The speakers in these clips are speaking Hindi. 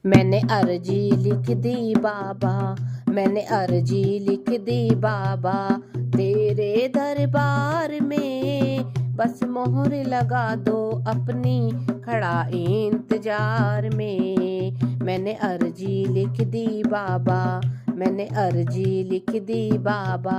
मैंने अर्जी लिख दी बाबा, मैंने अर्जी लिख दी बाबा, तेरे दरबार में बस मोहर लगा दो अपनी, खड़ा इंतजार में। मैंने अर्जी लिख दी बाबा, मैंने अर्जी लिख दी बाबा,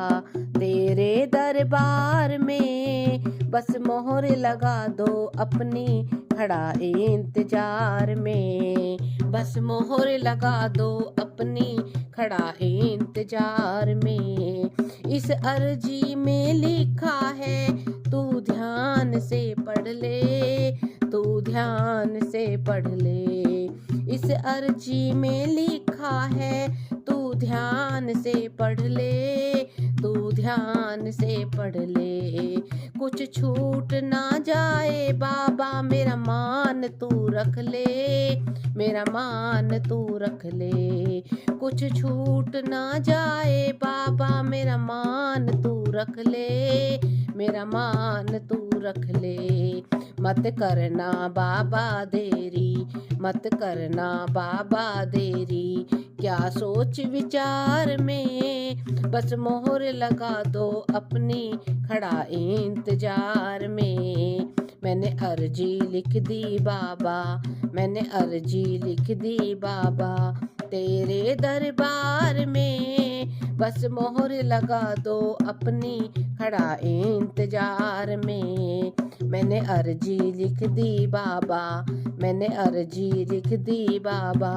तेरे दरबार में बस मोहर लगा दो अपनी, खड़ा इंतजार में। बस मोहर लगा दो अपनी, खड़ा इंतजार में। इस अर्जी में लिखा है तू ध्यान से पढ़ ले, तू ध्यान से पढ़ ले। इस अर्जी में लिखा है तू ध्यान से पढ़ ले, तू ध्यान से पढ़ ले। कुछ छूट ना जाए बाबा मेरा मान तू रख ले, मेरा मान तू रख ले। कुछ छूट ना जाए बाबा मेरा मान तू रख ले, मेरा मान तू रख ले। मत करना बाबा देरी, मत करना बाबा देरी, क्या सोच विचार में बस मोहर लगा दो अपनी, खड़ा इंतजार में। मैंने अर्जी लिख दी बाबा, मैंने अर्जी लिख दी बाबा, तेरे दरबार में बस मोहर लगा दो अपनी, खड़ा इंतजार में। मैंने अर्जी लिख दी बाबा, मैंने अर्जी लिख दी बाबा,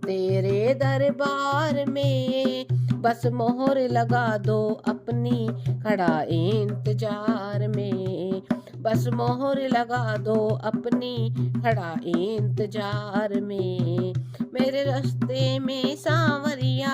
तेरे दरबार में बस मोहर लगा दो अपनी, खड़ा इंतजार में। बस मोहर लगा दो अपनी, खड़ा इंतजार में। मेरे रास्ते में सांवरिया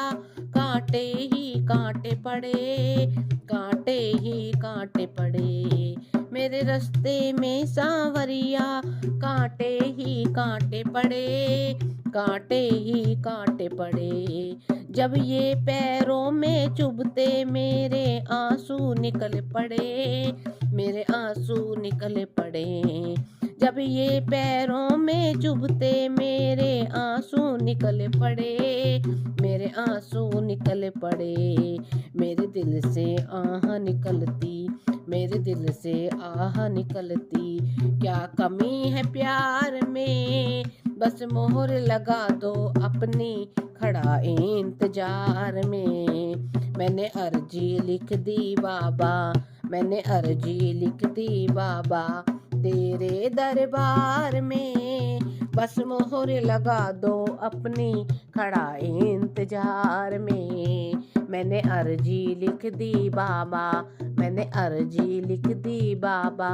कांटे ही कांटे पड़े, कांटे ही कांटे पड़े। मेरे रास्ते में सांवरिया कांटे ही कांटे पड़े, कांटे ही कांटे पड़े। जब ये पैरों में चुभते मेरे आंसू निकल पड़े, मेरे आंसू निकल पड़े। जब ये पैरों में चुभते मेरे आंसू निकल पड़े, मेरे आंसू निकल पड़े। मेरे दिल से आह निकलती, मेरे दिल से आह निकलती, क्या कमी है प्यार में बस मोहर लगा दो अपनी, खड़ा इंतजार में। मैंने अर्जी लिख दी बाबा, मैंने अर्जी लिख दी बाबा, तेरे दरबार में बस मोहर लगा दो अपनी, खड़ा इंतजार में। मैंने अर्जी लिख दी बाबा, मैंने अर्जी लिख दी बाबा,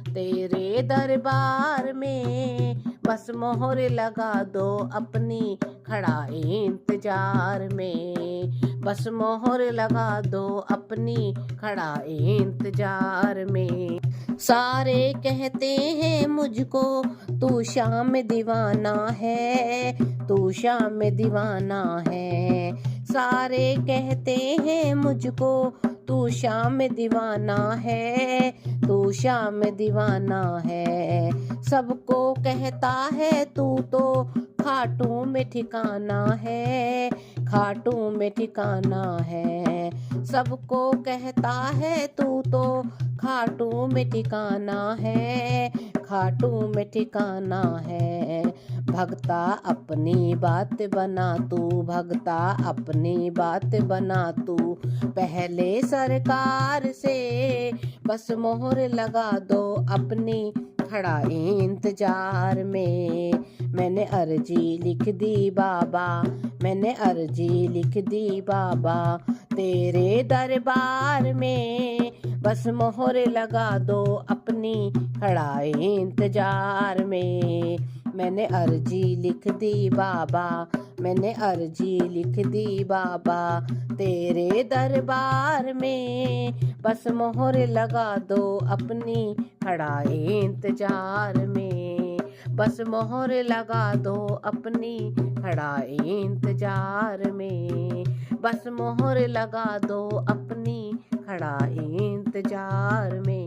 तेरे दरबार में बस मोहर लगा दो अपनी, खड़ा इंतजार में। बस मोहर लगा दो अपनी, खड़ा इंतजार में। सारे कहते हैं मुझको तू शाम दीवाना है, तू शाम दीवाना है। सारे कहते हैं मुझको तू शाम दीवाना है, तू शाम दीवाना है। सबको कहता है तू तो खाटू में ठिकाना है, खाटू में ठिकाना है। सबको कहता है तू तो खाटू में ठिकाना है, खाटू में ठिकाना है। भगता अपनी बात बना तू, भगता अपनी बात बना तू, पहले सरकार से बस मोहर लगा दो अपनी, खड़ा इंतजार में। मैंने अर्जी लिख दी बाबा, मैंने अर्जी लिख दी बाबा, तेरे दरबार में बस मोहर लगा दो अपनी, खड़ा इंतजार में। मैंने अर्जी लिख दी बाबा, मैंने अर्जी लिख दी बाबा, तेरे दरबार में बस मोहर लगा दो अपनी, खड़ा इंतजार में। बस मोहर लगा दो अपनी, खड़ा इंतजार में। बस मोहर लगा दो अपनी, खड़ा इंतजार में।